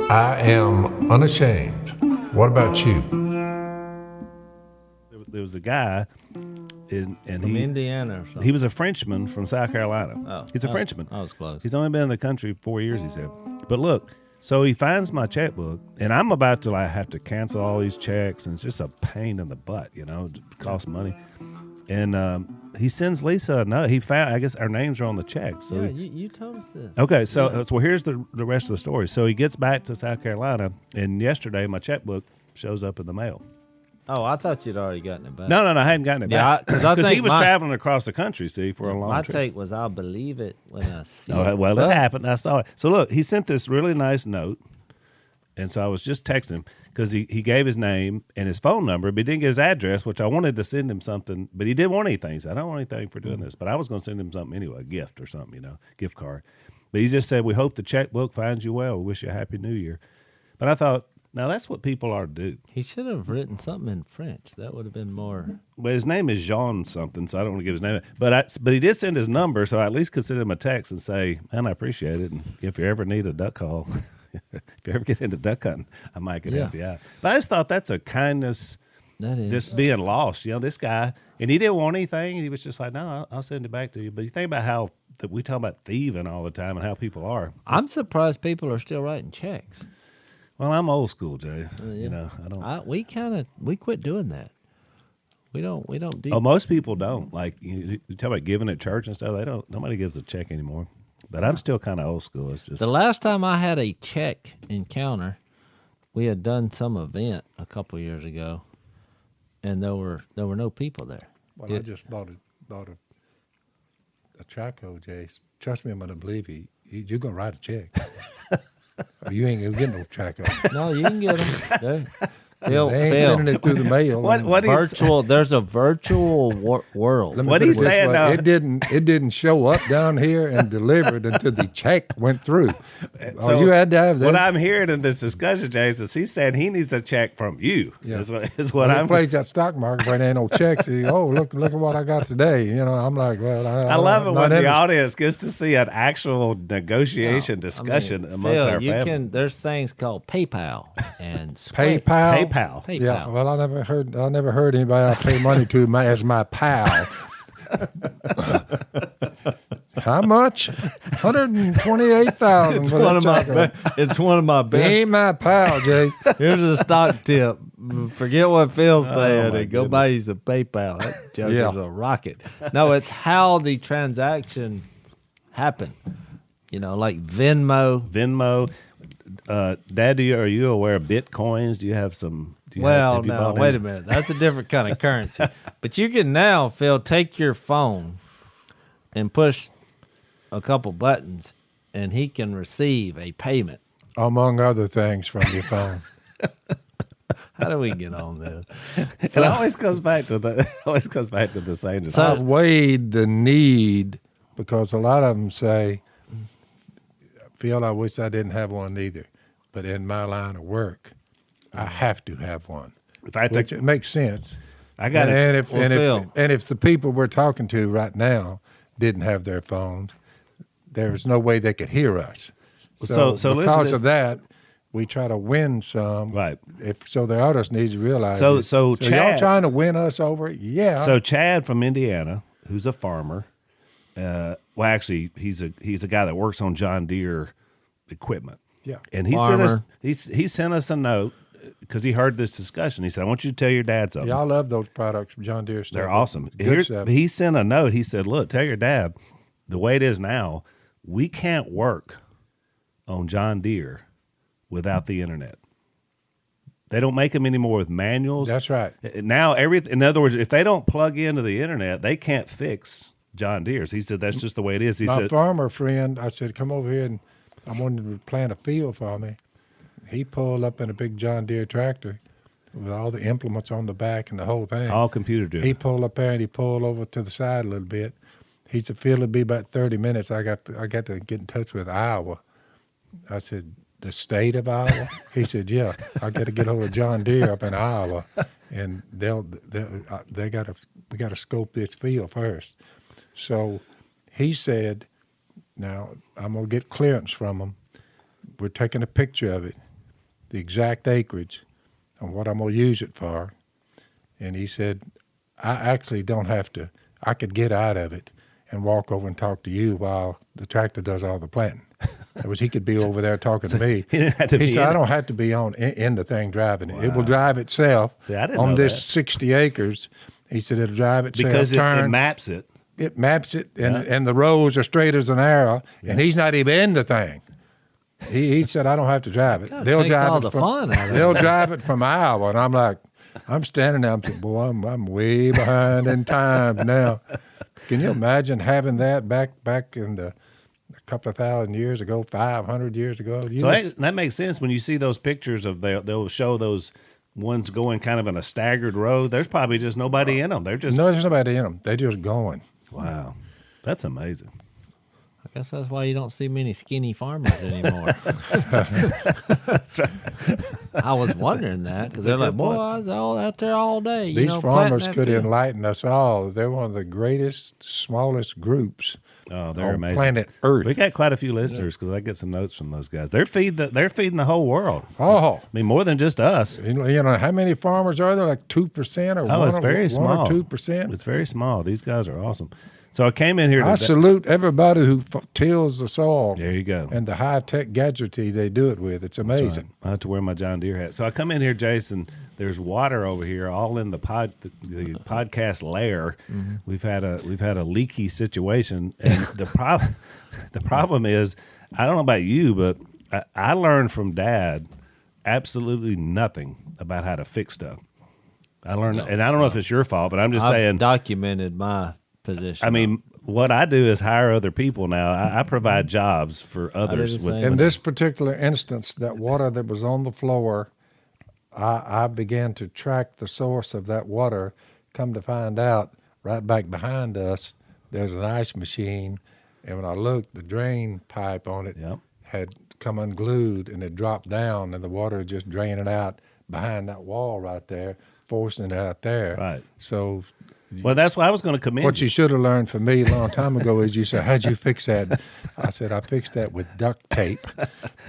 I am unashamed. What about you? There was a guy, and From Indiana or something. he was a Frenchman from South Carolina. Oh, He's a Frenchman. I was close. He's only been in the country 4 years, he said. But look, so he finds my checkbook, and I'm about to have to cancel all these checks, and it's just a pain in the butt, it costs money. And he sends Lisa a note. He found, I guess our names are on the check. So yeah, you told us this. Okay, so here's the rest of the story. So he gets back to South Carolina, and yesterday my checkbook shows up in the mail. Oh, I thought you'd already gotten it back. No, I hadn't gotten it back. Because he was traveling across the country, for a long my trip. My take was, I'll believe it when I see it. Well, it happened. I saw it. So look, he sent this really nice note, and so I was just texting him because he gave his name and his phone number, but he didn't get his address, which I wanted to send him something, but he didn't want anything. He said, I don't want anything for doing this, but I was going to send him something anyway, a gift or something, gift card. But he just said, we hope the checkbook finds you well. We wish you a happy new year. But I thought, now that's what people are to do. He should have written something in French. That would have been more. Well, his name is Jean something, so I don't want to give his name. But he did send his number, so I at least could send him a text and say, man, I appreciate it. And if you ever need a duck call, if you ever get into duck hunting, I might could help you out. But I just thought that's a kindness. That is. This being lost, this guy, and he didn't want anything. He was just like, no, I'll send it back to you. But you think about how we talk about thieving all the time and how people are. I'm surprised people are still writing checks. Well, I'm old school, Jay. I don't. We quit doing that. We don't do. Oh, most people don't. Like you talk about giving at church and stuff. Nobody gives a check anymore. But I'm still kind of old school. It's just the last time I had a check encounter, we had done some event a couple years ago, and there were no people there. Well, I just bought a Chaco, Jace. Trust me, I'm gonna believe you. You're gonna write a check. You ain't gonna get no Chaco. No, you can get them. They ain't sending it through the mail. What virtual? There's a virtual world. What he's saying now? It didn't show up down here and delivered until the check went through. So you had to have that. What I'm hearing in this discussion, Jason, is he's saying he needs a check from you. Yeah. Is what I'm. He plays that stock market where there ain't no checks. Look at what I got today. I'm like, well, I love it when the audience gets to see an actual negotiation discussion among our family. There's things called PayPal and PayPal. PayPal. Yeah, well, I never heard anybody I pay money to as my pal. How much? $128,000. It's one of my best. He ain't my pal, Jay. Here's a stock tip. Forget what Phil's saying and go buy you some PayPal. That joke is a rocket. No, it's how the transaction happened. Like Venmo. Dad, are you aware of Bitcoins? Do you have some? Wait a minute. That's a different kind of currency. But you can now, Phil, take your phone and push a couple buttons, and he can receive a payment. Among other things from your phone. How do we get on this? It always goes back to the same. So I've weighed the need because a lot of them say, Phil, I wish I didn't have one either. But in my line of work, I have to have one. It makes sense. I got it. And if the people we're talking to right now didn't have their phones, there's no way they could hear us. So because of that, we try to win some. Right. So the artist needs to realize. So Chad, y'all trying to win us over? Yeah. So Chad from Indiana, who's a farmer. Well, actually, he's a guy that works on John Deere equipment. Yeah. And he sent us a note because he heard this discussion. He said, I want you to tell your dad something. Yeah, I love those products from John Deere stuff. They're awesome. Good stuff. He sent a note. He said, look, tell your dad, the way it is now, we can't work on John Deere without the internet. They don't make them anymore with manuals. That's right. Now, in other words, if they don't plug into the internet, they can't fix John Deere's. He said, that's just the way it is. My farmer friend, I said, come over here and I wanted to plant a field for me. He pulled up in a big John Deere tractor with all the implements on the back and the whole thing. All computer driven. He pulled up there and he pulled over to the side a little bit. He said, Phil, it'll be about 30 minutes. I got to get in touch with Iowa. I said, the state of Iowa? He said, yeah, I got to get over John Deere up in Iowa, and we got to scope this field first. So he said, now I'm gonna get clearance from them. We're taking a picture of it. the exact acreage and what I'm going to use it for. And he said, I actually don't have to, I could get out of it and walk over and talk to you while the tractor does all the planting. It was, he could be over there talking to me. He didn't have to He be said, in I it. don't have to be in the thing driving it. It will drive itself. See, I didn't on know this that. 60 acres. He said, it'll drive itself. Because it turn. maps it. It maps it, and the rows are straight as an arrow, and he's not even in the thing. He said, I don't have to drive it. Kinda takes all the fun out of it. They'll drive it from Iowa, and I'm like, I'm standing there, I'm thinking, boy, I'm way behind in time now. Can you imagine having that back in a couple of thousand years ago, 500 years ago? So that makes sense when you see those pictures of they'll show those ones going kind of in a staggered row. There's probably just nobody in them. They're just no, there's nobody in them. They're just going. Wow, that's amazing. I guess that's why you don't see many skinny farmers anymore. That's right. I was wondering that because they're a like, good boy, point. I was all out there all day. You These know, farmers planting that could field." enlighten us all. They're one of the greatest, smallest groups Oh, they're on amazing. planet Earth. We got quite a few listeners because I get some notes from those guys. They're feeding the whole world. Oh, I mean, more than just us. you know how many farmers are there? Like 2% or Oh, it's very 1 small. or 2%. It's very small. These guys are awesome. So I came in here I today. salute everybody who tills the soil There you go. and the high-tech gadgetry they do it with. It's amazing. I have to wear my John Deere hat. So I come in here, Jason. There's water over here, all in the podcast lair. Mm-hmm. We've had a leaky situation, and the problem is, I don't know about you, but I learned from Dad absolutely nothing about how to fix stuff. I learned, and I don't know if it's your fault, but I'm just I've saying. documented my position. I mean, what I do is hire other people now. I provide jobs for others. the same. In this particular instance, that water that was on the floor, I began to track the source of that water. Come to find out, right back behind us, there's an ice machine. And when I looked, the drain pipe on it Yep. had come unglued and it dropped down, and the water just draining out behind that wall right there, forcing it out there. Right. So Well, that's why I was going to commend what you. you should have learned from me a long time ago is you said, how'd you fix that? I said, I fixed that with duct tape.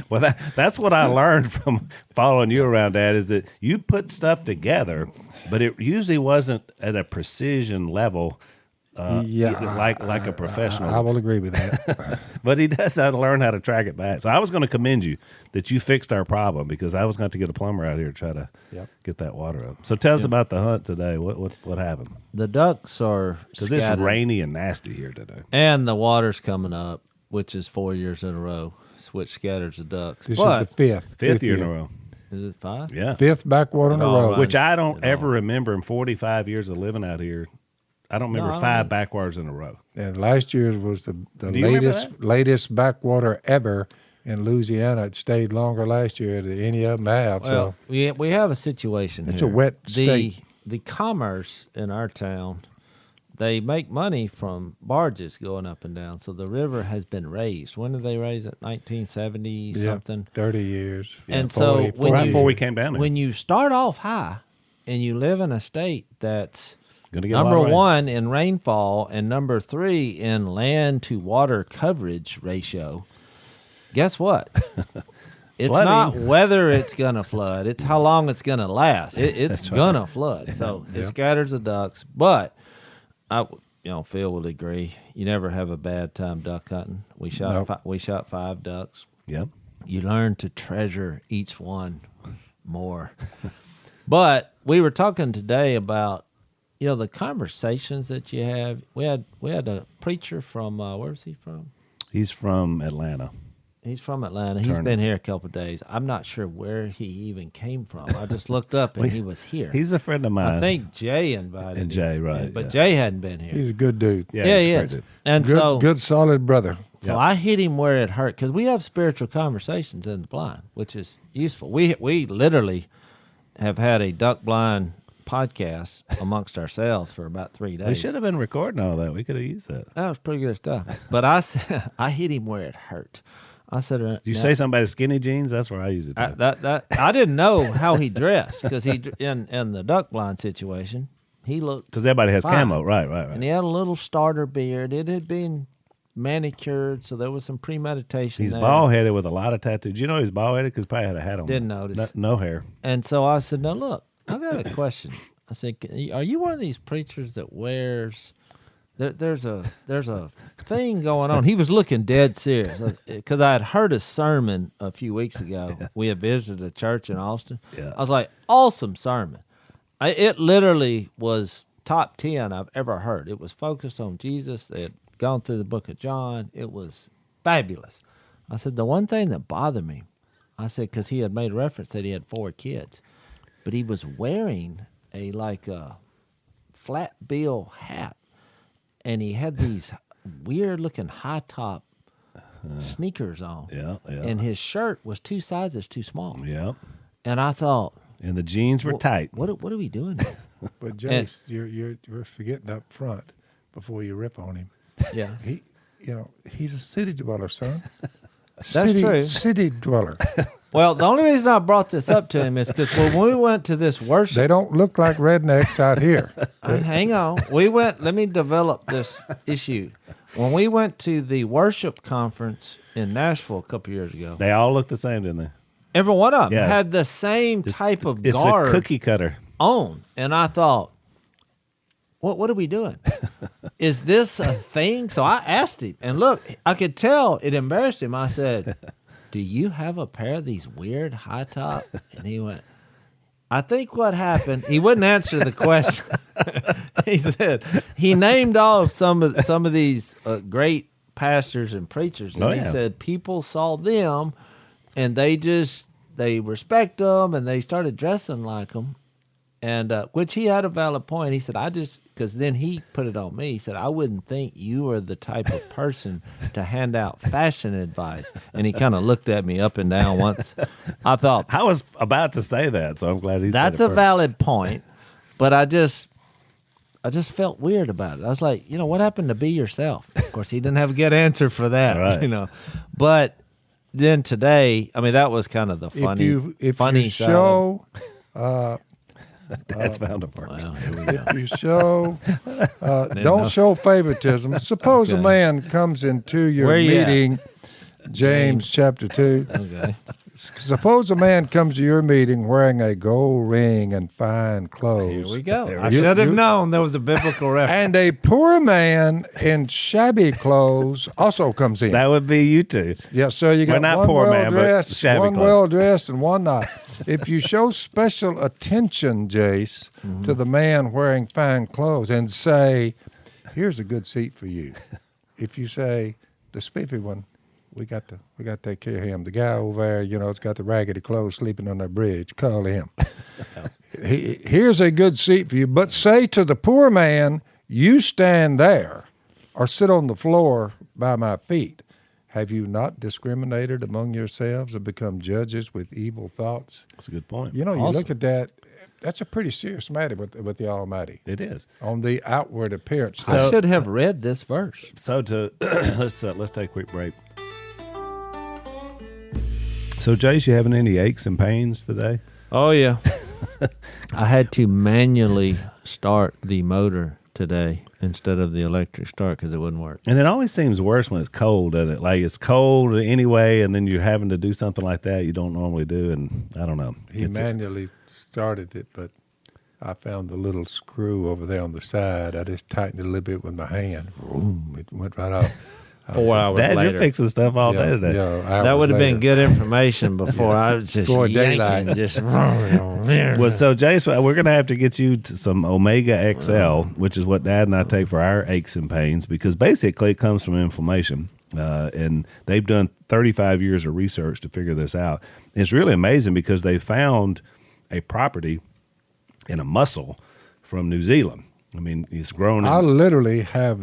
Well, that's what I learned from following you around, Dad, is that you put stuff together, but it usually wasn't at a precision level, like a professional. I will agree with that. But he does have to learn how to track it back. So I was going to commend you that you fixed our problem because I was going to get a plumber out here to try to get that water up. So tell us about the hunt today. What happened? the ducks are Because it's scattered, rainy and nasty here today. and the water's coming up, which is 4 years in a row, which scatters the ducks. This but is the fifth. Fifth year in a row. is it 5? Yeah. Fifth backwater in a All row. right. Which I don't At all. ever remember in 45 years of living out here. I don't remember I don't 5 either. backwaters in a row. And last year's was the Do you remember latest backwater ever in Louisiana. It stayed longer last year than any of them have. Well, so we have a situation It's here. a wet state. The commerce in our town, they make money from barges going up and down. So the river has been raised. When did they raise it? 1970 something. 30 years. And 40, so when Right you, before we came down there. when you start off high and you live in a state that's Gonna get a lot number of rain. 1 in rainfall and number 3 in land to water coverage ratio, guess what? It's Flooding. not whether it's going to flood. It's how long it's going to last. It's That's right. going to flood. So it scatters the ducks. But, Phil will agree, you never have a bad time duck hunting. We shot Nope. we shot 5 ducks. Yep. You learn to treasure each one more. But we were talking today about, the conversations that you have. We had a preacher from, where's he from? He's from Atlanta. He's from Atlanta. He's Turner. been here a couple of days. I'm not sure where he even came from. I just looked up and he was here. He's a friend of mine. I think Jay invited And him. Jay, right, But yeah. Jay hadn't been here. He's a good dude. Yeah, yeah, he's he a great is. dude. And Good, good, solid brother. so Yeah. I hit him where it hurt because we have spiritual conversations in the blind, which is useful. We literally have had a duck blind podcast amongst ourselves for about 3 days. We should have been recording all that. We could have used that. That was pretty good stuff. But I said, I hit him where it hurt. I said, Did you say something about skinny jeans? That's where I use it. I didn't know how he dressed because in the duck blind situation, he looked Because everybody has fine. camo. Right. and he had a little starter beard. It had been manicured, so there was some premeditation He's there. bald-headed with a lot of tattoos. You know he's bald-headed because probably had a hat on. Didn't notice. No hair. And so I said, now look, I've got a question. I said, are you one of these preachers that wears... There's a thing going on. He was looking dead serious because I had heard a sermon a few weeks ago. We had visited a church in Austin. Yeah. I was like, awesome sermon. It literally was top 10 I've ever heard. It was focused on Jesus. They had gone through the book of John. It was fabulous. I said, the one thing that bothered me, I said, because he had made reference that he had 4 kids, but he was wearing a flat bill hat. And he had these weird-looking high-top sneakers on. Yeah. And his shirt was 2 sizes too small. Yeah. And I thought... And the jeans were tight. What are we doing here? But, Jace, you're forgetting up front before you rip on him. Yeah. He's a city dweller, son. That's true. City dweller. Well, the only reason I brought this up to him is because when we went to this worship... They don't look like rednecks out here. Hang on. Let me develop this issue. When we went to the worship conference in Nashville a couple years ago... They all look the same, didn't they? Every one of them Yes. had the same type of It's garb a cookie cutter. on. And I thought, what are we doing? Is this a thing? So I asked him. And look, I could tell it embarrassed him. I said... Do you have a pair of these weird high top? And he went, I think what happened, he wouldn't answer the question. He said, he named off some of these great pastors and preachers. And he said, people saw them and they respect them and they started dressing like them. And which he had a valid point. He said, because then he put it on me. He said, I wouldn't think you were the type of person to hand out fashion advice. And he kind of looked at me up and down once. I thought, I was about to say that, so I'm glad he said it. That's a valid point, but I just felt weird about it. I was like, what happened to be yourself? Of course, he didn't have a good answer for that, right. But then today, I mean, that was kind of the funny, if funny you side. show... That's found a verse. If you show, don't show favoritism. Suppose a man comes into your meeting, James chapter 2. Okay. Suppose a man comes to your meeting wearing a gold ring and fine clothes. Here we go. I should have known there was a biblical reference. And a poor man in shabby clothes also comes in. That would be you two. Yeah, so you got not one poor man, but well-dressed, shabby one clothes. well-dressed, and one not. If you show special attention, Jace, to the man wearing fine clothes and say, here's a good seat for you. If you say, the spiffy one, we got to take care of him. The guy over there, has got the raggedy clothes sleeping on the bridge. Call him. Here's a good seat for you. But say to the poor man, you stand there or sit on the floor by my feet. Have you not discriminated among yourselves and become judges with evil thoughts? That's a good point. You look at that. That's a pretty serious matter with the Almighty. It is. On the outward appearance. I should have read this verse. So let's take a quick break. So, Jace, you having any aches and pains today? Oh, yeah. I had to manually start the motor today instead of the electric start because it wouldn't work. And it always seems worse when it's cold, doesn't it? Like it's cold anyway, and then you're having to do something like that you don't normally do, and I don't know. He manually started it, but I found the little screw over there on the side. I just tightened it a little bit with my hand. Boom, it went right off. 4 hours Dad, later. You're fixing stuff all day today. Yeah, that would have been good information before I was just Before yanking. daylight. Just Well, so Jace, we're going to have to get you to some Omega XL, which is what Dad and I take for our aches and pains, because basically it comes from inflammation. And they've done 35 years of research to figure this out. It's really amazing because they found a property in a mussel from New Zealand. I mean, it's grown. I literally have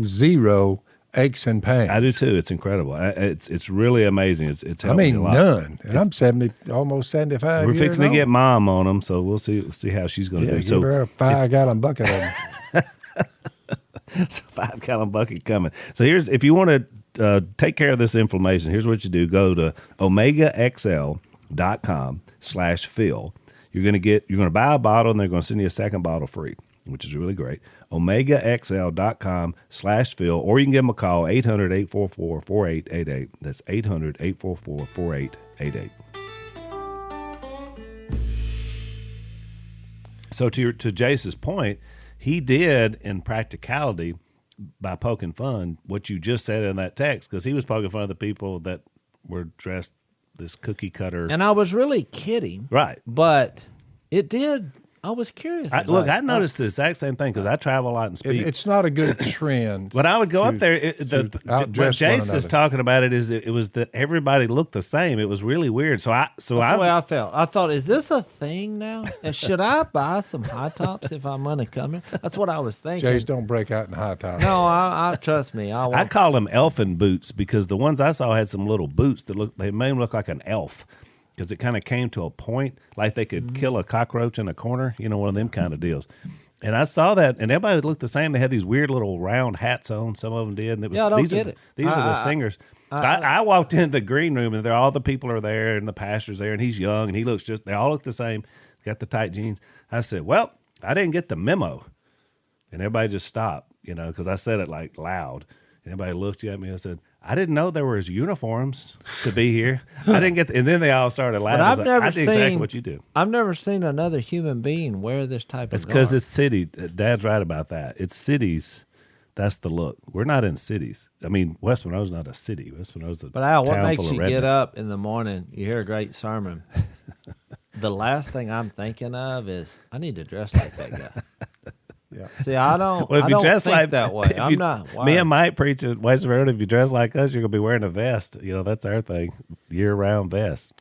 zero aches and pains. I do too. It's incredible. It's really amazing. It's helped me a lot. None. And I'm 70, almost 75. We're years fixing to old. get Mom on them, so we'll see how she's going to do. Give So her a 5-gallon bucket of them. it's a 5-gallon bucket coming. So if you want to take care of this inflammation, here's what you do. Go to omegaxl.com/Phil. You're going to buy a bottle, and they're going to send you a second bottle free, which is really great. omegaxl.com/Phil, or you can give them a call, 800-844-4888. That's 800-844-4888. So to Jace's point, he did in practicality by poking fun what you just said in that text, because he was poking fun of the people that were dressed this cookie cutter. And I was really kidding. Right. But it did. I was curious. I noticed the exact same thing because I travel a lot and speak. It's not a good trend. When I would go up there, what Jace is talking about it was that everybody looked the same. It was really weird. That's the way I felt. I thought, is this a thing now? And should I buy some high tops if I'm going to come here? That's what I was thinking. Jace, don't break out in high tops. No, I trust me. I call them elfin boots because the ones I saw had some little boots that made them look like an elf. Because it kind of came to a point, like they could kill a cockroach in a corner, one of them kind of deals. And I saw that, and everybody looked the same. They had these weird little round hats on. Some of them did. And I don't get it. These are the singers. I walked into the green room, and all the people are there, and the pastor's there, and he's young, and he looks they all look the same. He's got the tight jeans. I said, well, I didn't get the memo. And everybody just stopped, because I said it like loud. And everybody looked at me and said, I didn't know there was uniforms to be here. I didn't get, and then they all started laughing. But I did exactly what you do. I've never seen another human being wear this type of. It's because it's city. Dad's right about that. It's cities. That's the look. We're not in cities. I mean, West Monroe's not a city. West Monroe's a But Al, what town makes full you of get rednecks. up in the morning? You hear a great sermon. The last thing I'm thinking of is I need to dress like that guy. Yeah. See, I don't. Well, if I you don't dress think like that way. I'm not. Me and Mike preach at West Monroe. If you dress like us, you're gonna be wearing a vest. That's our thing. Year-round vest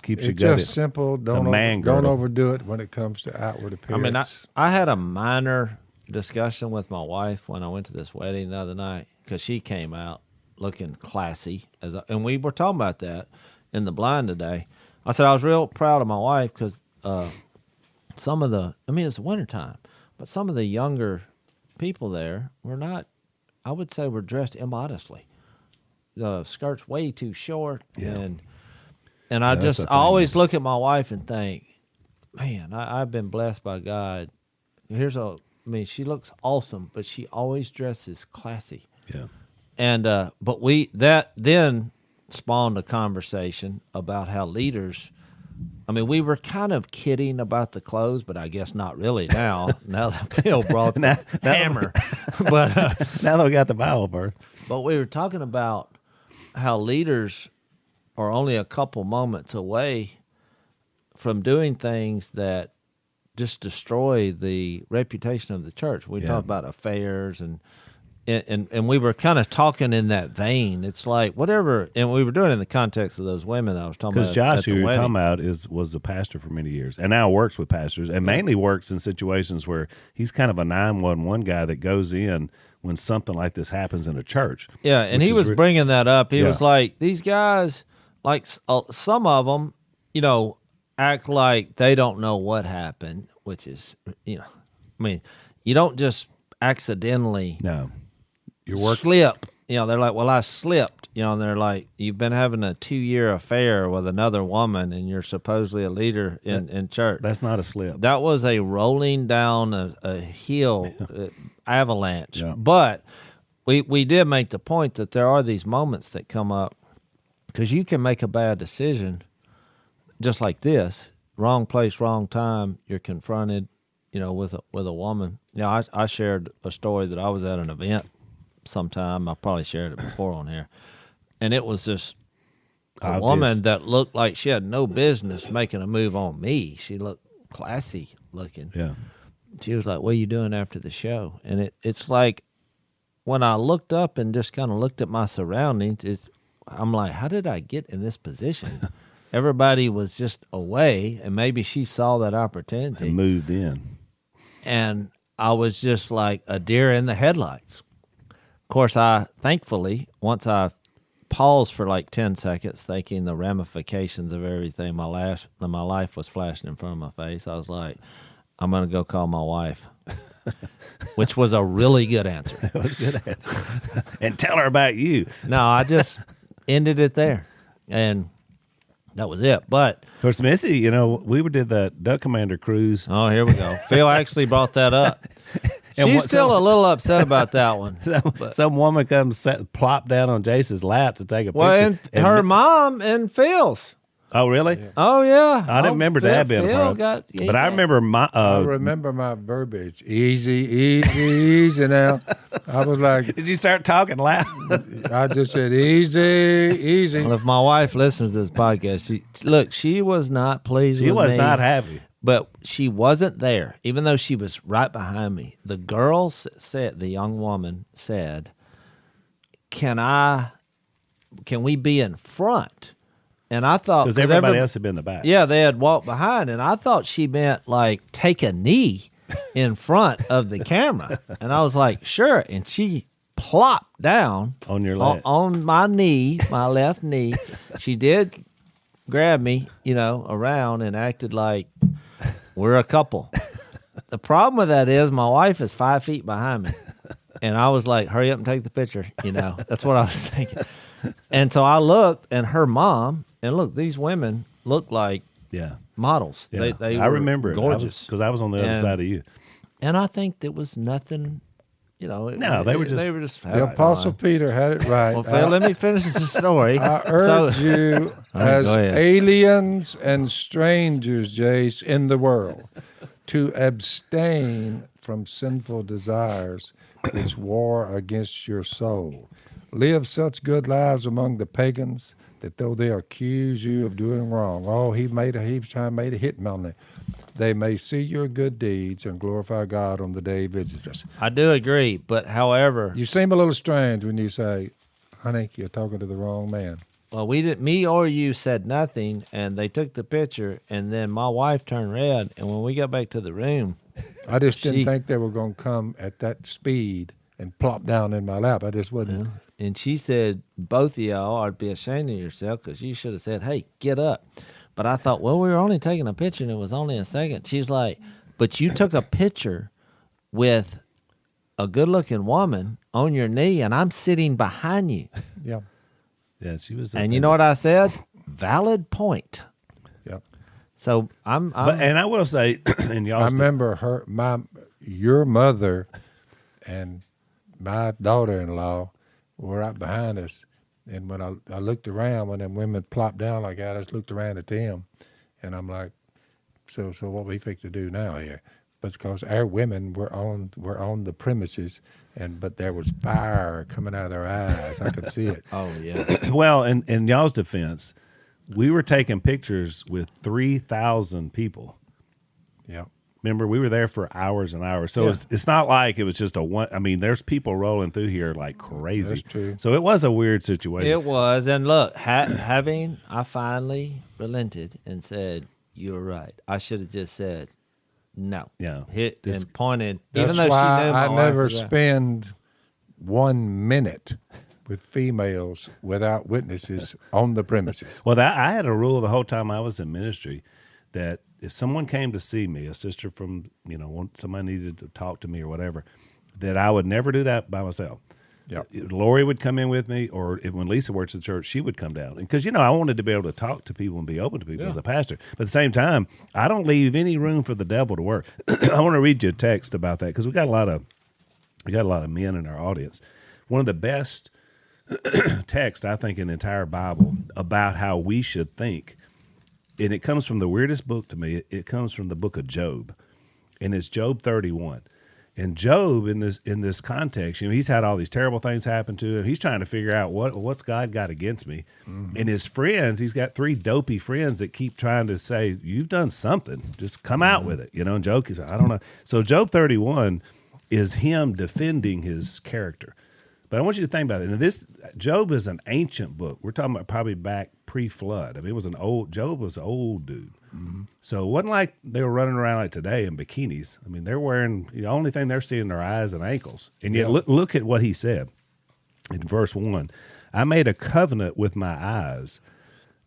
keeps you It's good. just simple. a man Don't girdle. overdo it when it comes to outward appearance. I mean, I had a minor discussion with my wife when I went to this wedding the other night because she came out looking classy, and we were talking about that in the blind today. I said I was real proud of my wife because some of it's wintertime, but some of the younger people there were not, I would say, were dressed immodestly. The skirt's way too short, and I always look at my wife and think, man, I've been blessed by God. She looks awesome, but she always dresses classy. Yeah. And but that then spawned a conversation about how leaders. I mean, we were kind of kidding about the clothes, but I guess not really now. Now that Phil brought the hammer, but now that we got the Bible verse. But we were talking about how leaders are only a couple moments away from doing things that just destroy the reputation of the church. We talk about affairs and we were kind of talking in that vein. It's like whatever, and we were doing it in the context of those women I was talking about. Because Josh, who you're you're talking about, was a pastor for many years, and now works with pastors, and mainly works in situations where he's kind of a 911 guy that goes in when something like this happens in a church. Yeah, and he was bringing that up. He was like, these guys, like some of them, act like they don't know what happened, which is, I mean, you don't just accidentally. No. Slip. They're like, well, I slipped. And they're like, you've been having a 2-year affair with another woman, and you're supposedly a leader in church. That's not a slip. That was a rolling down a hill avalanche. Yeah. But we did make the point that there are these moments that come up because you can make a bad decision just like this. Wrong place, wrong time. You're confronted, with a woman. I shared a story that I was at an event sometime. I probably shared it before on here. And it was just a woman that looked like she had no business making a move on me. She looked classy looking. Yeah. She was like, what are you doing after the show? And it's like when I looked up and just kind of looked at my surroundings, I'm like, how did I get in this position? Everybody was just away, and maybe she saw that opportunity. And moved in. And I was just like a deer in the headlights. Of course, thankfully, once I paused for like 10 seconds thinking the ramifications of everything, my life was flashing in front of my face. I was like, I'm going to go call my wife, which was a really good answer. That was a good answer. And tell her about you. No, I just ended it there. And that was it. But of course, Missy, we did that Duck Commander cruise. Oh, here we go. Phil actually brought that up. She's still a little upset about that one. Some woman comes plop down on Jace's lap to take a picture. Well, and her mom and Phil's. Oh, really? Yeah. Oh, yeah. I didn't remember Dad being a part. But I remember I remember my verbiage. Easy now. I was like, did you start talking loud? I just said easy. Well, if my wife listens to this podcast, she was not pleased with me. She was not happy. But she wasn't there, even though she was right behind me. The girl said, the young woman said, can we be in front? And I thought, because everybody else had been in the back. Yeah, they had walked behind, and I thought she meant like take a knee in front of the camera. And I was like, sure. And she plopped down on your left, on my knee, my left knee. She did grab me, around and acted like we're a couple. The problem with that is my wife is 5 feet behind me, and I was like, hurry up and take the picture. That's what I was thinking. And so I looked, and her mom. And look, these women look like models. Yeah. They I remember gorgeous because I was on the other side of you. And I think there was nothing, No, they were just. The Apostle Peter had it right. Well, Phil, let me finish the story. I urge you, as go ahead. aliens and strangers, Jace, in the world, to abstain from sinful desires which war against your soul. Live such good lives among the pagans that though they accuse you of doing wrong, he was trying to make a hit on them. They may see your good deeds and glorify God on the day he visits us. I do agree, but however, You seem a little strange when you say, honey, you're talking to the wrong man. well, me or you said nothing, and they took the picture, and then my wife turned red, and when we got back to the room, I just didn't think they were going to come at that speed and plop down in my lap. I just wasn't. and she said, both of y'all ought to be ashamed of yourself because you should have said, hey, get up. But I thought, well, we were only taking a picture, and it was only a second. She's like, but you took a picture with a good-looking woman on your knee, and I'm sitting behind you. Yeah. Yeah, she was. And you know what I said? Valid point. Yep. So and I will say, and y'all. I remember your mother and my daughter-in-law were right behind us. And when I looked around, when them women plopped down like that, I just looked around at them. And I'm like, so what we fix to do now here? But because our women were on the premises, but there was fire coming out of their eyes. I could see it. Oh, yeah. Well, in y'all's defense, we were taking pictures with 3,000 people. Yeah. Remember, we were there for hours and hours. So it's not like it was just a one. I mean, there's people rolling through here like crazy. That's true. So it was a weird situation. It was. And look, I finally relented and said, you're right. I should have just said, no. Yeah. Hit Just- and pointed. That's even though why she knew my I wife never was there. spend 1 minute with females without witnesses on the premises. Well, I had a rule the whole time I was in ministry that if someone came to see me, a sister from, somebody needed to talk to me or whatever, that I would never do that by myself. Yeah. Lori would come in with me, or when Lisa works at the church, she would come down. Because, I wanted to be able to talk to people and be open to people as a pastor. But at the same time, I don't leave any room for the devil to work. I want to read you a text about that because we got a lot of men in our audience. One of the best texts, I think, in the entire Bible about how we should think, and it comes from the weirdest book to me. It comes from the book of Job, and it's Job 31. And Job, in this context, he's had all these terrible things happen to him. He's trying to figure out what's God got against me. Mm-hmm. And his friends, he's got 3 dopey friends that keep trying to say, you've done something. Just come out with it. And Job, he's like, I don't know. So Job 31 is him defending his character. But I want you to think about it. And Job is an ancient book. We're talking about probably back pre-flood. I mean, Job was an old dude. Mm-hmm. So it wasn't like they were running around like today in bikinis. I mean, they're wearing, the only thing they're seeing their eyes and ankles. And yet look at what he said in verse 1. I made a covenant with my eyes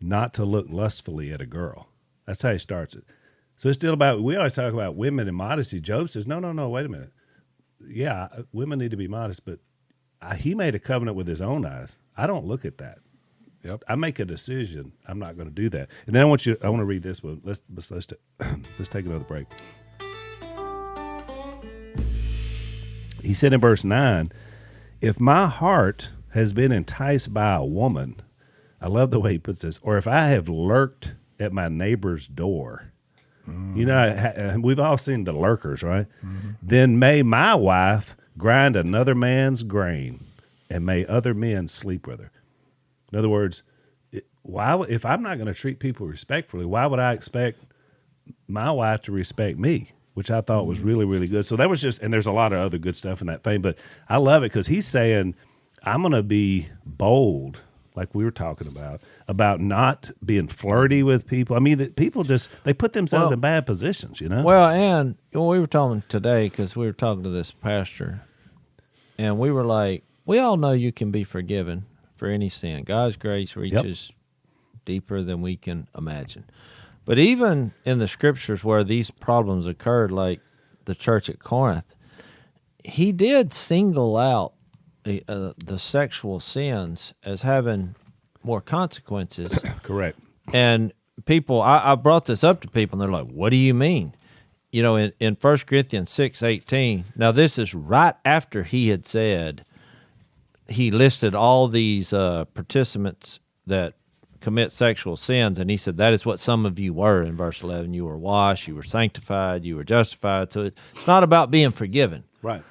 not to look lustfully at a girl. That's how he starts it. So it's still about, we always talk about women and modesty. Job says, no, wait a minute. Yeah, women need to be modest, but he made a covenant with his own eyes. I don't look at that. Yep. I make a decision. I'm not going to do that. And then I want to read this one. Let's take another break. he said in verse 9, if my heart has been enticed by a woman, I love the way he puts this, or if I have lurked at my neighbor's door, you know, we've all seen the lurkers, right? Then may my wife grind another man's grain, and may other men sleep with her. In other words, if I'm not going to treat people respectfully, why would I expect my wife to respect me? Which I thought was really, really good. So that was just, and there's a lot of other good stuff in that thing, but I love it because he's saying, I'm going to be bold, like we were talking about not being flirty with people. I mean, that people just, they put themselves in bad positions, you know? Well, and we were talking today because we were talking to this pastor, and we were like, we all know you can be forgiven for any sin. God's grace reaches deeper than we can imagine. But even in the scriptures where these problems occurred, like the church at Corinth, he did single out the sexual sins as having more consequences. Correct. And people, I brought this up to people, and they're like, what do you mean? You know, in 1 Corinthians 6:18, now this is right after he had said, he listed all these participants that commit sexual sins, and he said, that is what some of you were in verse 11. You were washed, you were sanctified, you were justified. So it's not about being forgiven. Right.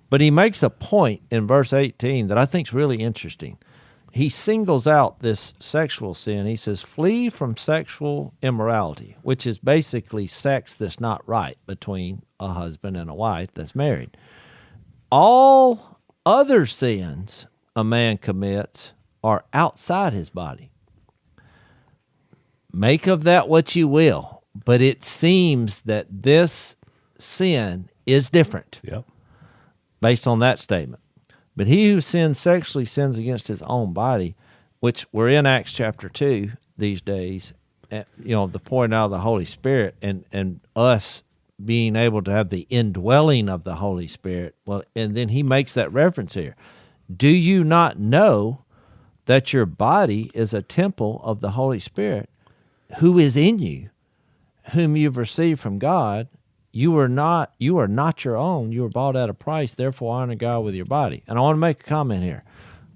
But he makes a point in verse 18 that I think is really interesting. He singles out this sexual sin. He says, flee from sexual immorality, which is basically sex that's not right between a husband and a wife that's married. All other sins a man commits are outside his body. Make of that what you will, but it seems that this sin is different based on that statement. But he who sins sexually sins against his own body, which we're in Acts chapter 2 these days, you know, the pouring out of the Holy Spirit and us being able to have the indwelling of the Holy Spirit. Well, and then he makes that reference here. Do you not know that your body is a temple of the Holy Spirit who is in you, whom you've received from God? You are not your own. You were bought at a price. Therefore, honor God with your body. And I want to make a comment here.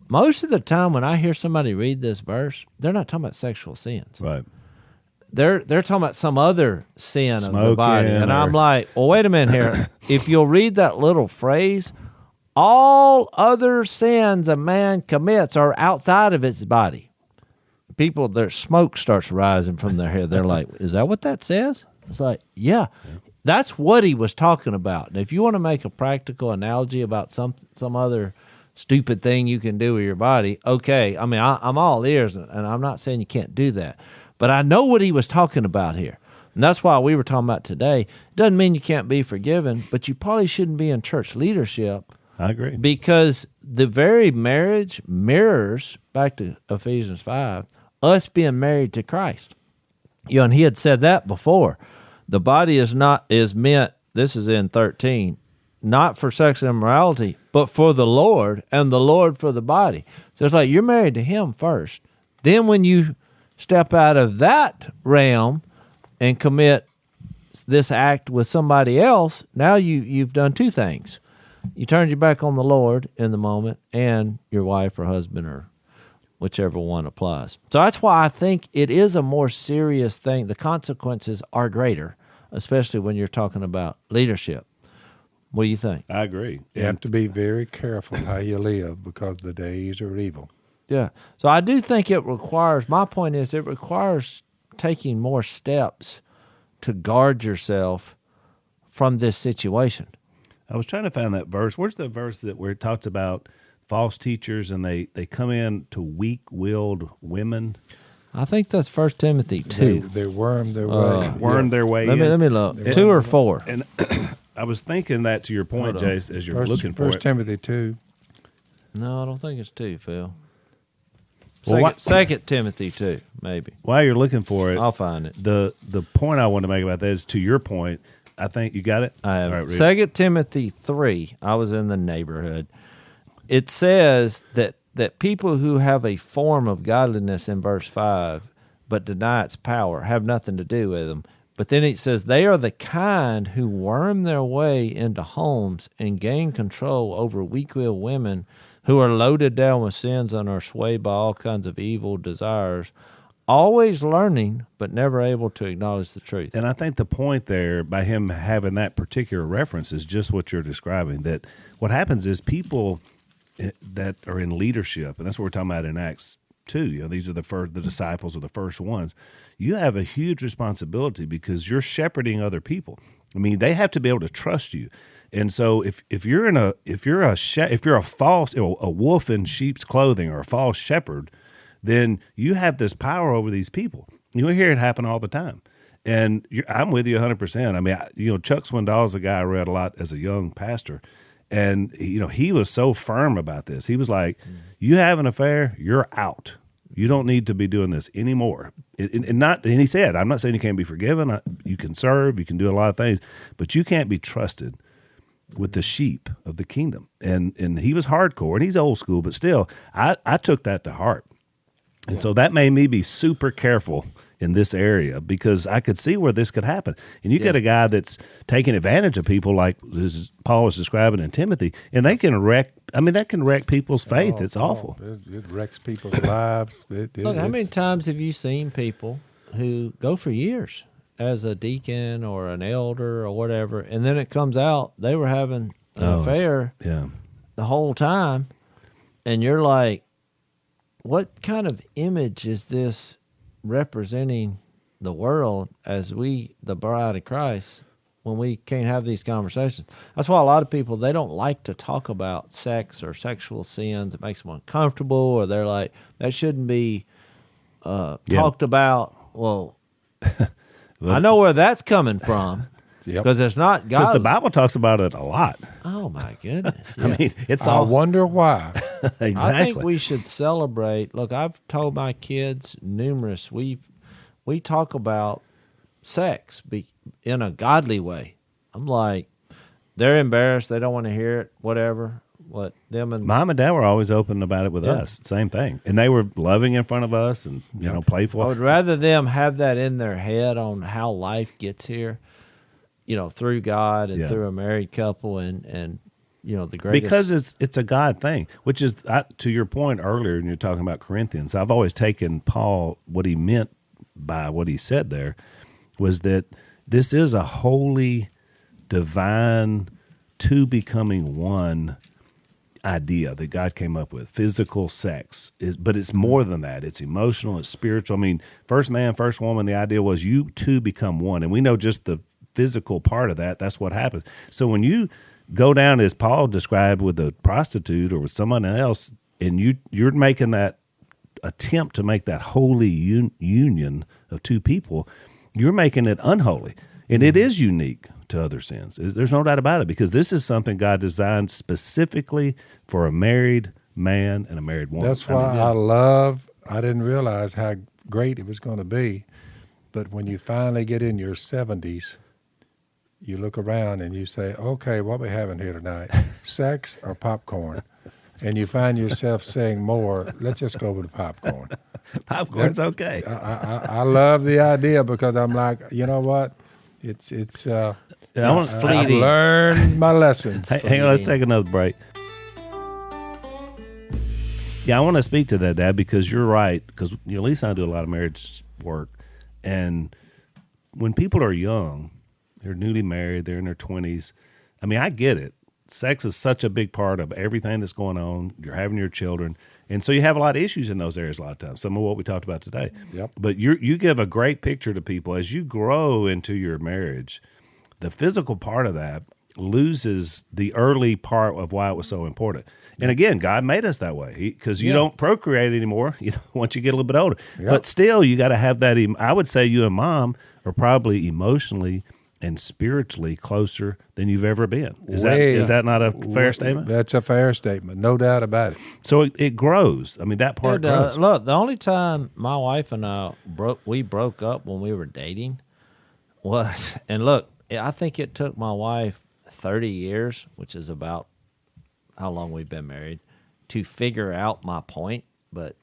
Most of the time when I hear somebody read this verse, they're not talking about sexual sins. Right. They're talking about some other sin of the body. And I'm like, well, wait a minute here. If you'll read that little phrase, all other sins a man commits are outside of his body. People, their smoke starts rising from their head. They're like, is that what that says? It's like, yeah. That's what he was talking about. And if you want to make a practical analogy about some other stupid thing you can do with your body, okay. I mean, I'm all ears, and I'm not saying you can't do that. But I know what he was talking about here. And that's why we were talking about today. Doesn't mean you can't be forgiven, but you probably shouldn't be in church leadership. I agree. Because the very marriage mirrors, back to Ephesians 5, us being married to Christ. You know, and he had said that before. The body is meant, this is in 13, not for sexual immorality, but for the Lord, and the Lord for the body. So it's like you're married to him first. Then when you step out of that realm and commit this act with somebody else, now you've done two things. You turned your back on the Lord in the moment, and your wife or husband or whichever one applies. So that's why I think it is a more serious thing. The consequences are greater, especially when you're talking about leadership. What do you think? I agree. You have to be very careful how you live because the days are evil. Yeah. So I do think it requires, my point is it requires taking more steps to guard yourself from this situation. I was trying to find that verse. Where's the verse where it talks about false teachers and they come in to weak-willed women? I think that's 1 Timothy 2. They worm their way. Their way in. Let me look. 2 or 4. And I was thinking that to your point, Jase, as you're looking for 1 it. Timothy 2. No, I don't think it's 2, Phil. Well, 2 Timothy 2, maybe. While you're looking for it, I'll find it. The point I want to make about that is, to your point, I think you got it? I have All right, 2 Timothy 3. I was in the neighborhood. It says that people who have a form of godliness in verse 5 but deny its power have nothing to do with them, But then it says, they are the kind who worm their way into homes and gain control over weak-willed women who are loaded down with sins and are swayed by all kinds of evil desires, always learning but never able to acknowledge the truth. And I think the point there by him having that particular reference is just what you're describing, that what happens is people that are in leadership, and that's what we're talking about in Acts 2, you know, these are the disciples are the first ones. You have a huge responsibility because you're shepherding other people. I mean, they have to be able to trust you. And so if you're a wolf in sheep's clothing or a false shepherd, then you have this power over these people. You hear it happen all the time. And I'm with you 100%. I mean, Chuck Swindoll's a guy I read a lot as a young pastor. And, he was so firm about this. He was like, you have an affair, you're out. You don't need to be doing this anymore. And he said, I'm not saying you can't be forgiven. You can serve, you can do a lot of things, but you can't be trusted with the sheep of the kingdom. And he was hardcore, and he's old school, but still, I took that to heart. And so that made me be super careful in this area because I could see where this could happen. And you get a guy that's taking advantage of people like Paul is describing in Timothy, and that can wreck people's faith. It's awful. It wrecks people's lives. Look, how many times have you seen people who go for years as a deacon or an elder or whatever, and then it comes out they were having an affair the whole time, and you're like, what kind of image is this representing the world as we, the bride of Christ, when we can't have these conversations? That's why a lot of people, they don't like to talk about sex or sexual sins. It makes them uncomfortable, or they're like, that shouldn't be talked about. Well, I know where that's coming from. Because it's not godly. Because the Bible talks about it a lot. Oh, my goodness. Yes. I mean, it's I all. wonder why. Exactly. I think we should celebrate. Look, I've told my kids numerous. We talk about sex in a godly way. I'm like, they're embarrassed. They don't want to hear it. Whatever. Mom and Dad were always open about it with us. Same thing, and they were loving in front of us and playful. I would rather them have that in their head on how life gets here. Through God and through a married couple and the greatest. Because it's a God thing, which is, to your point earlier when you're talking about Corinthians, I've always taken Paul, what he meant by what he said there was that this is a holy, divine, two becoming one idea that God came up with. Physical sex but it's more than that. It's emotional, it's spiritual. I mean, first man, first woman, the idea was you two become one. And we know just the physical part of that's what happens. So when you go down, as Paul described, with a prostitute or with someone else, and you're making that attempt to make that holy union of two people, you're making it unholy. And it is unique to other sins. There's no doubt about it, because this is something God designed specifically for a married man and a married woman. That's why I didn't realize how great it was going to be. But when you finally get in your 70s, you look around and you say, okay, what are we having here tonight? Sex or popcorn? And you find yourself saying more, let's just go with the popcorn. Popcorn's okay. I love the idea, because I'm like, you know what? It's fleeting. I've learned my lessons. Hang on, let's take another break. Yeah, I want to speak to that, Dad, because you're right. Because Lisa and I do a lot of marriage work. And when people are young, they're newly married, they're in their 20s. I mean, I get it. Sex is such a big part of everything that's going on. You're having your children. And so you have a lot of issues in those areas a lot of times, some of what we talked about today. Yep. But you give a great picture to people. As you grow into your marriage, the physical part of that loses the early part of why it was so important. And again, God made us that way, because you don't procreate anymore once you get a little bit older. Yep. But still, you got to have that. I would say you and Mom are probably emotionally and spiritually closer than you've ever been. Is that not a fair statement? That's a fair statement, no doubt about it. So it grows. I mean, that part grows. Look, the only time my wife and I broke up when we were dating was, and look, I think it took my wife 30 years, which is about how long we've been married, to figure out my point. But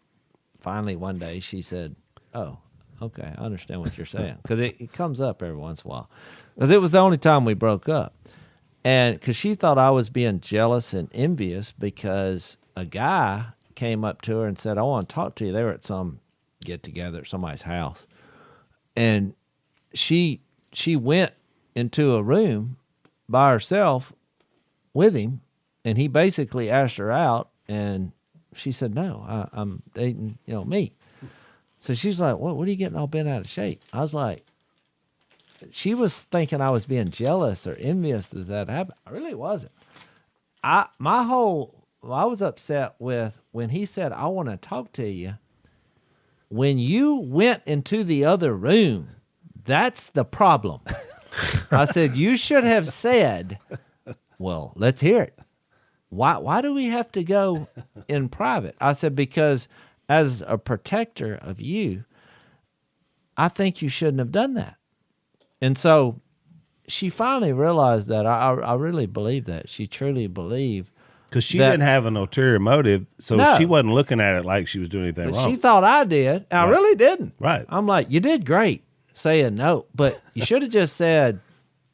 finally one day she said, oh, Okay, I understand what you're saying. Because it comes up every once in a while. Because it was the only time we broke up. And because she thought I was being jealous and envious because a guy came up to her and said, I want to talk to you. They were at some get-together at somebody's house. And she went into a room by herself with him, and he basically asked her out, and she said, no, I'm dating, me. So she's like, what are you getting all bent out of shape? I was like, she was thinking I was being jealous or envious that happened. I really wasn't. I was upset with when he said, I want to talk to you. When you went into the other room, that's the problem. I said, you should have said, well, let's hear it. Why do we have to go in private? I said, because as a protector of you, I think you shouldn't have done that. And so she finally realized that. I really believe that. She truly believed. Because she didn't have an ulterior motive, so No. she wasn't looking at it like she was doing anything But wrong. she thought I did. I really didn't. Right. I'm like, you did great saying no, but you should have just said,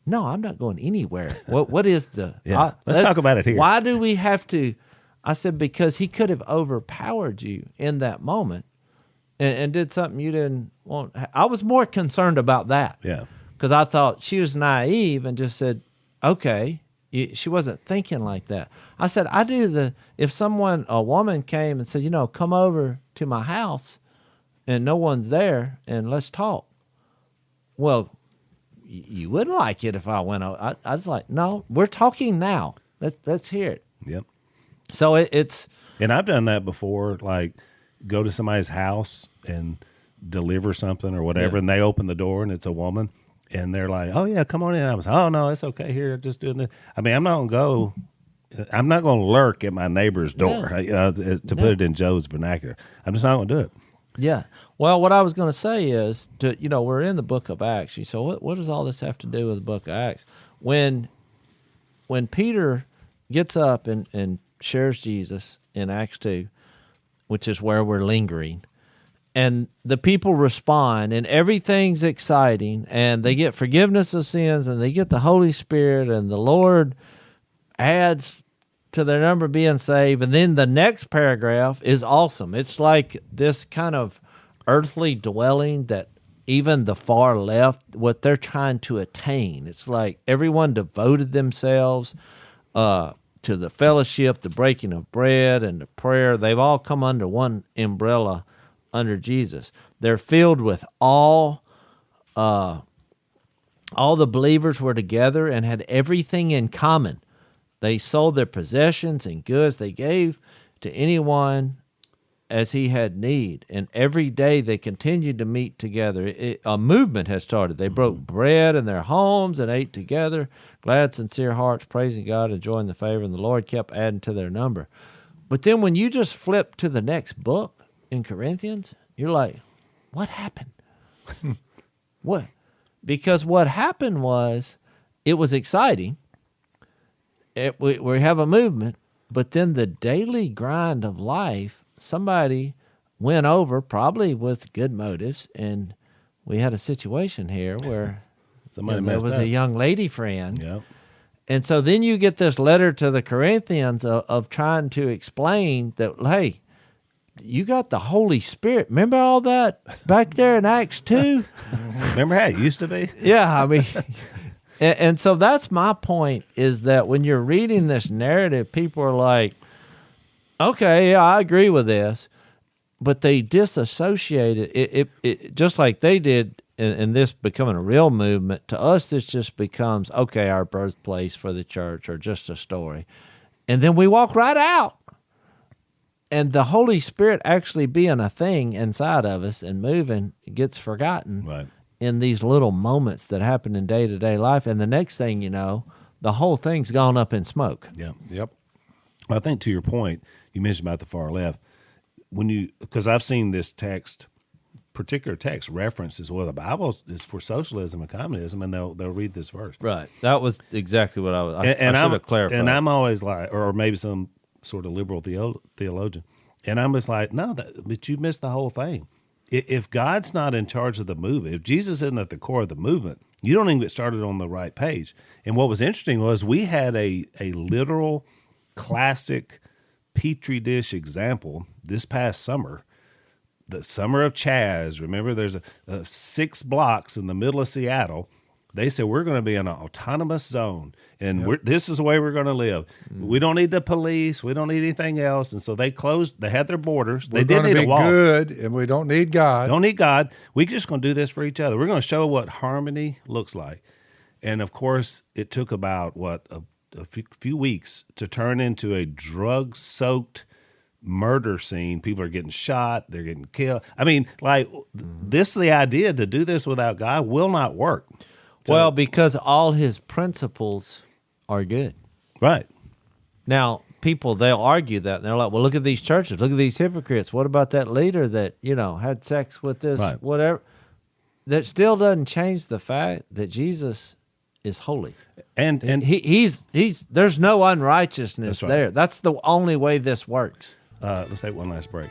no, I'm not going anywhere. What is the... Yeah. Let's talk about it here. Why do we have to... I said, because he could have overpowered you in that moment and did something you didn't want. I was more concerned about that. Yeah. Because I thought she was naive and just said, okay. She wasn't thinking like that. I said, if a woman came and said, come over to my house and no one's there and let's talk. Well, you wouldn't like it if I went over. I was like, no, we're talking now. Let's hear it. Yep. So it's... And I've done that before, like go to somebody's house and deliver something or whatever, and they open the door and it's a woman. And they're like, oh, yeah, come on in. I was, oh, no, it's okay here. Just doing this. I mean, I'm not going to lurk at my neighbor's door, to put it in Joe's vernacular. I'm just not going to do it. Yeah. Well, what I was going to say is, we're in the book of Acts. So what does all this have to do with the book of Acts? When Peter gets up and shares Jesus in Acts 2, which is where we're lingering, and the people respond, and everything's exciting, and they get forgiveness of sins, and they get the Holy Spirit, and the Lord adds to their number being saved. And then the next paragraph is awesome. It's like this kind of earthly dwelling that even the far left, what they're trying to attain. It's like everyone devoted themselves to the fellowship, the breaking of bread, and the prayer. They've all come under one umbrella under Jesus. They're filled with all the believers were together and had everything in common. They sold their possessions and goods. They gave to anyone as he had need. And every day they continued to meet together. A movement has started. They broke bread in their homes and ate together, glad, sincere hearts, praising God, enjoying the favor, and the Lord kept adding to their number. But then when you just flip to the next book, in Corinthians, you're like, what happened? What? Because what happened was, it was exciting. We have a movement, but then the daily grind of life, somebody went over, probably with good motives, and we had a situation here where Somebody there messed was up. a young lady friend. Yep. And so then you get this letter to the Corinthians of trying to explain that, hey, you got the Holy Spirit. Remember all that back there in Acts 2? Remember how it used to be? Yeah, I mean, and so that's my point, is that when you're reading this narrative, people are like, okay, yeah, I agree with this, but they disassociate it just like they did in this becoming a real movement. To us, this just becomes, okay, our birthplace for the church or just a story. And then we walk right out. And the Holy Spirit actually being a thing inside of us and moving gets forgotten in these little moments that happen in day-to-day life. And the next thing you know, the whole thing's gone up in smoke. Yeah. Yep. Well, I think to your point, you mentioned about the far left. Because I've seen this particular text references, well, the Bible is for socialism and communism, and they'll read this verse. Right. That was exactly what I should have clarified. And I'm always like, or maybe some sort of liberal theologian, and I'm just like, no, but you missed the whole thing. if God's not in charge of the movement, if Jesus isn't at the core of the movement, you don't even get started on the right page. And what was interesting was we had a literal classic Petri dish example this past summer, the summer of Chaz. Remember, there's a 6 blocks in the middle of Seattle. They said, we're going to be in an autonomous zone, and this is the way we're going to live. We don't need the police. We don't need anything else. And so they closed. They had their borders. They did need a wall. Good, and we don't need God. Don't need God. We're just going to do this for each other. We're going to show what harmony looks like. And, of course, it took about, a few weeks to turn into a drug-soaked murder scene. People are getting shot. They're getting killed. I mean, the idea to do this without God will not work. Well, because all his principles are good. Right. Now, people, they'll argue that. And they're like, well, look at these churches. Look at these hypocrites. What about that leader that, had sex with this, whatever? That still doesn't change the fact that Jesus is holy. And he's there's no unrighteousness there. That's the only way this works. Let's take one last break.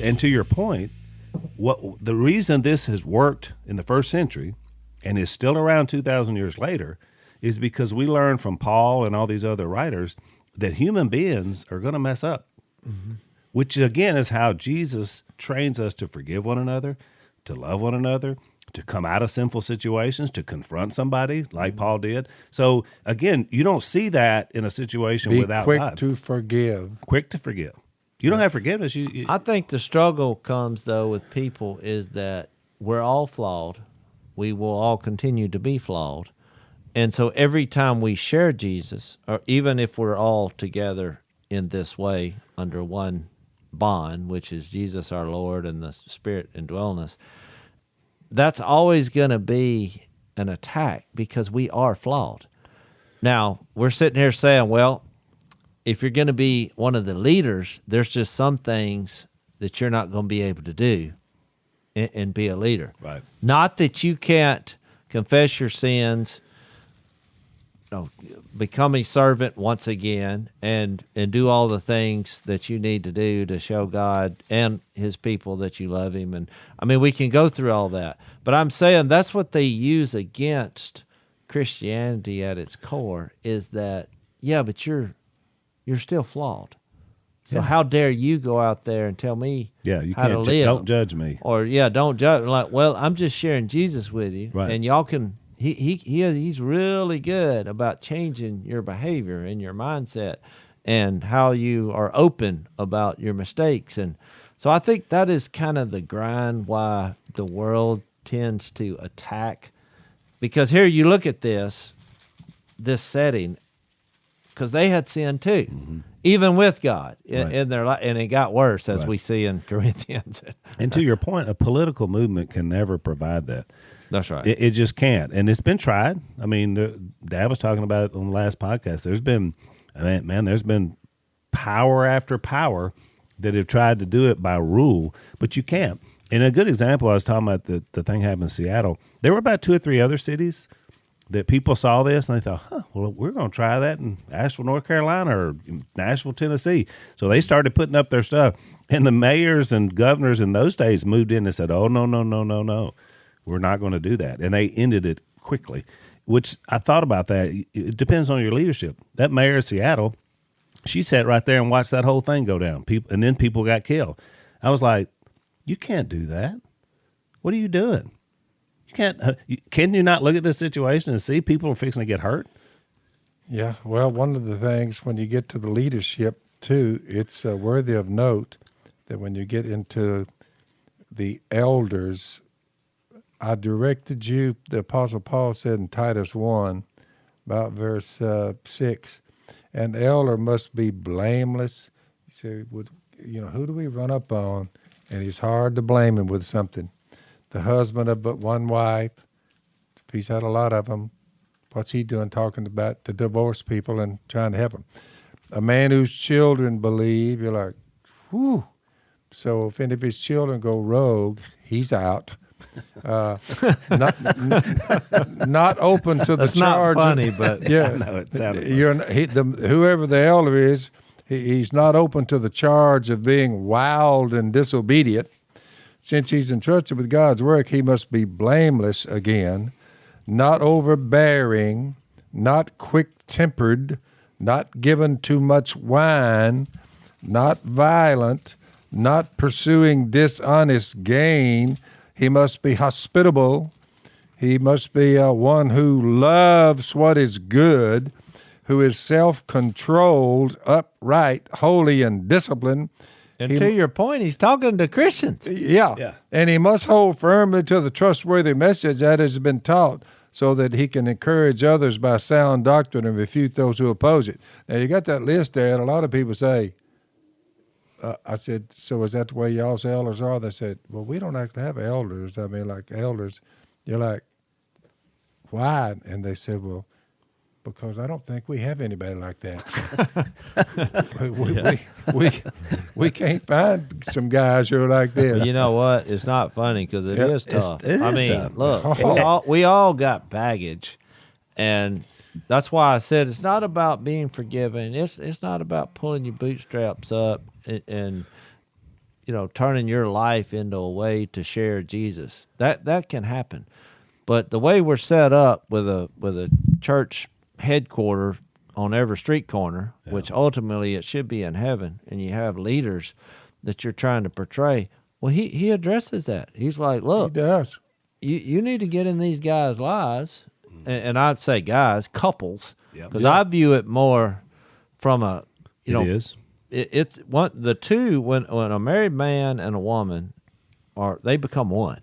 And to your point, the reason this has worked in the first century and is still around 2,000 years later is because we learned from Paul and all these other writers that human beings are going to mess up, which again is how Jesus trains us to forgive one another, to love one another, to come out of sinful situations, to confront somebody like Paul did. So again, you don't see that in a situation without quick God. to forgive. Quick to forgive. You don't have forgiveness. I think the struggle comes, though, with people is that we're all flawed. We will all continue to be flawed. And so every time we share Jesus, or even if we're all together in this way under one bond, which is Jesus our Lord and the Spirit indwelling us, that's always going to be an attack because we are flawed. Now, we're sitting here saying, well, if you're going to be one of the leaders, there's just some things that you're not going to be able to do and be a leader. Right. Not that you can't confess your sins, become a servant once again, and do all the things that you need to do to show God and his people that you love him. And I mean, we can go through all that. But I'm saying that's what they use against Christianity at its core is that, but you're still flawed. So how dare you go out there and tell me you how to live? Don't judge me. Or, don't judge. Like, well, I'm just sharing Jesus with you. Right. And y'all can, he's really good about changing your behavior and your mindset and how you are open about your mistakes. And so I think that is kind of the grind why the world tends to attack. Because here you look at this setting, because they had sin too, even with God in their life, and it got worse as we see in Corinthians. And to your point, a political movement can never provide that. That's right. It just can't, and it's been tried. I mean, Dad was talking about it on the last podcast. There's been, there's been power after power that have tried to do it by rule, but you can't. And a good example, I was talking about the thing happened in Seattle. There were about 2 or 3 other cities that people saw this and they thought, well, we're going to try that in Asheville, North Carolina, or Nashville, Tennessee. So they started putting up their stuff. And the mayors and governors in those days moved in and said, oh, no. We're not going to do that. And they ended it quickly, which I thought about that. It depends on your leadership. That mayor of Seattle, she sat right there and watched that whole thing go down. And then people got killed. I was like, you can't do that. What are you doing? Can you not look at this situation and see people are fixing to get hurt? Yeah, well, one of the things when you get to the leadership, too, it's worthy of note that when you get into the elders, I directed you, the Apostle Paul said in Titus 1, about verse 6, an elder must be blameless. You say, who do we run up on? And it's hard to blame him with something. The husband of but one wife, if he's had a lot of them, what's he doing talking about the divorced people and trying to help them? A man whose children believe, you're like, whew. So if any of his children go rogue, he's out. Not open to the That's charge. Not funny, but yeah, no, it sounded whoever the elder is, He's not open to the charge of being wild and disobedient. Since he's entrusted with God's work, he must be blameless again, not overbearing, not quick-tempered, not given too much wine, not violent, not pursuing dishonest gain. He must be hospitable. He must be one who loves what is good, who is self-controlled, upright, holy, and disciplined. And to your point, he's talking to Christians. Yeah. And he must hold firmly to the trustworthy message that has been taught so that he can encourage others by sound doctrine and refute those who oppose it. Now, you got that list there, and a lot of people say, I said, so is that the way y'all's elders are? They said, well, we don't actually have elders. I mean, like elders. You're like, why? And they said, well, because I don't think we have anybody like that. we can't find some guys who are like this. But you know what? It's not funny because it is tough. It is tough. Look, we all got baggage, and that's why I said it's not about being forgiving. It's not about pulling your bootstraps up and turning your life into a way to share Jesus. That can happen, but the way we're set up with a church headquarters on every street corner, which ultimately it should be in heaven, and you have leaders that you're trying to portray. Well, he addresses that. He's like, look, He does. You need to get in these guys' lives, and I'd say guys, couples, because Yeah. I view it more from a It is. it's one the two when a married man and a woman they become one.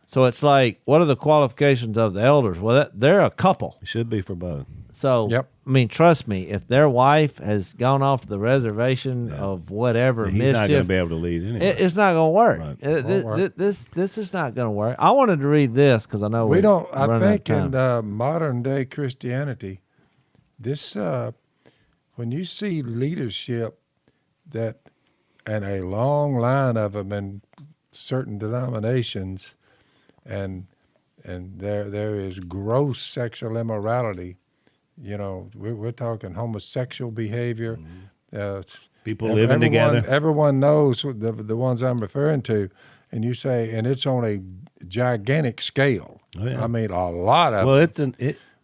So it's like, what are the qualifications of the elders? Well, they're a couple. It should be for both. So, Yep. I mean, trust me, if their wife has gone off the reservation of whatever He's mischief, not going to be able to lead anyway. it's not going to work. Right. Won't work. This is not going to work. I wanted to read this because I know We we're don't. I running think out of time. in modern day Christianity, this when you see leadership that, and a long line of them in certain denominations, and there is gross sexual immorality. We're talking homosexual behavior. People living together. Everyone knows the ones I'm referring to, and you say, and it's on a gigantic scale. Oh, yeah. I mean, a lot of. Well,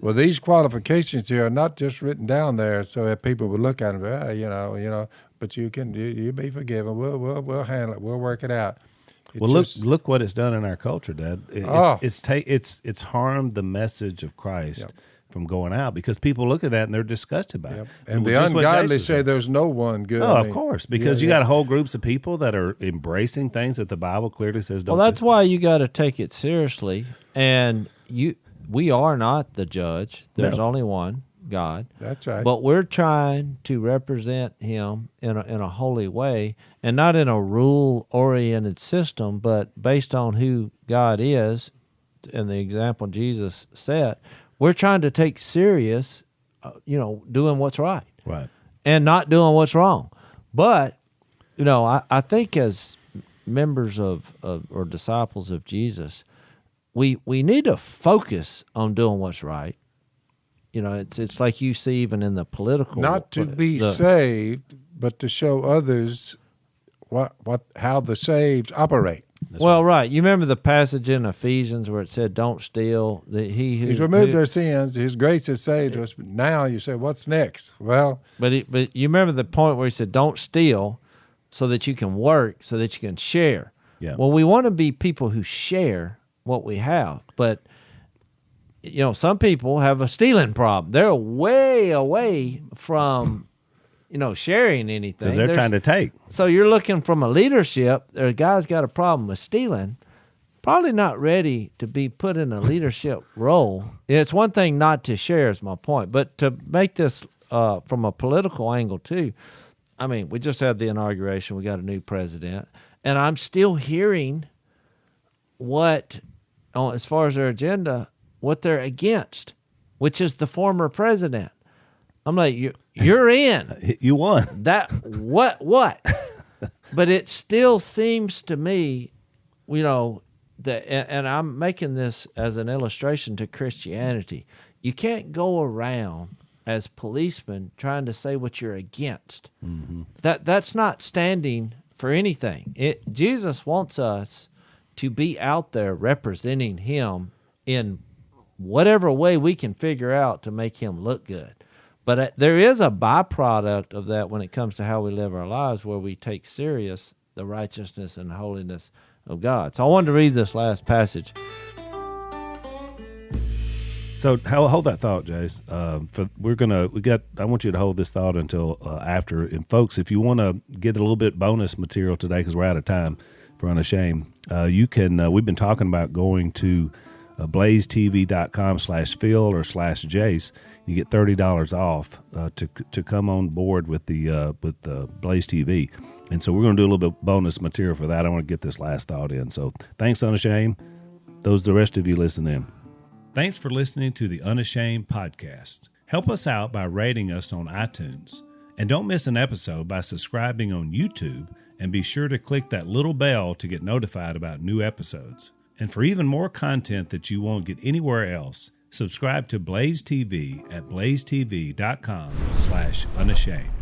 Well, these qualifications here are not just written down there so that people would look at them, but you be forgiven. We'll handle it. We'll work it out. Look what it's done in our culture, Dad. It's harmed the message of Christ from going out because people look at that and they're disgusted by it. And Well, the just what ungodly Jason say said. there's no one good. Oh, I of mean, course, because you got whole groups of people that are embracing things that the Bible clearly says don't. Well, that's do. why you got to take it seriously. And we are not the judge. There's No. only one, God. That's right. But we're trying to represent Him in a holy way, and not in a rule-oriented system, but based on who God is, and the example Jesus set. We're trying to take serious, doing what's right, Right. and not doing what's wrong. But I think as members of or disciples of Jesus, we need to focus on doing what's right. It's like you see even in the political. Not to be saved, but to show others how the saved operate. Right. You remember the passage in Ephesians where it said, "Don't steal." He's removed our sins. His grace has saved us. But now you say, what's next? Well, But you remember the point where he said, "Don't steal," so that you can work, so that you can share. Yeah. Well, we want to be people who share what we have, but some people have a stealing problem. They're way away from sharing anything Because they're trying to take. So you're looking from a leadership. A guy's got a problem with stealing, probably not ready to be put in a leadership role. It's one thing not to share, is my point, but to make this from a political angle too. I mean, we just had the inauguration. We got a new president, and I'm still hearing as far as their agenda, what they're against, which is the former president. I'm like, you're in. You won. That what? But it still seems to me, and I'm making this as an illustration to Christianity. You can't go around as policemen trying to say what you're against. Mm-hmm. That's not standing for anything. Jesus wants us to be out there representing him in whatever way we can figure out to make him look good. But there is a byproduct of that when it comes to how we live our lives, where we take serious the righteousness and holiness of God. So I wanted to read this last passage. So hold that thought, Jace. I want you to hold this thought until after. And folks, if you want to get a little bit bonus material today, because we're out of time for Unashamed, you can. We've been talking about going to blazetv.com/Phil or /Jace. You get $30 off to come on board with the Blaze TV. And so we're going to do a little bit bonus material for that. I want to get this last thought in. So thanks, Unashamed. Those the rest of you listen in. Thanks for listening to the Unashamed podcast. Help us out by rating us on iTunes. And don't miss an episode by subscribing on YouTube, and be sure to click that little bell to get notified about new episodes. And for even more content that you won't get anywhere else, subscribe to Blaze TV at blazetv.com/unashamed.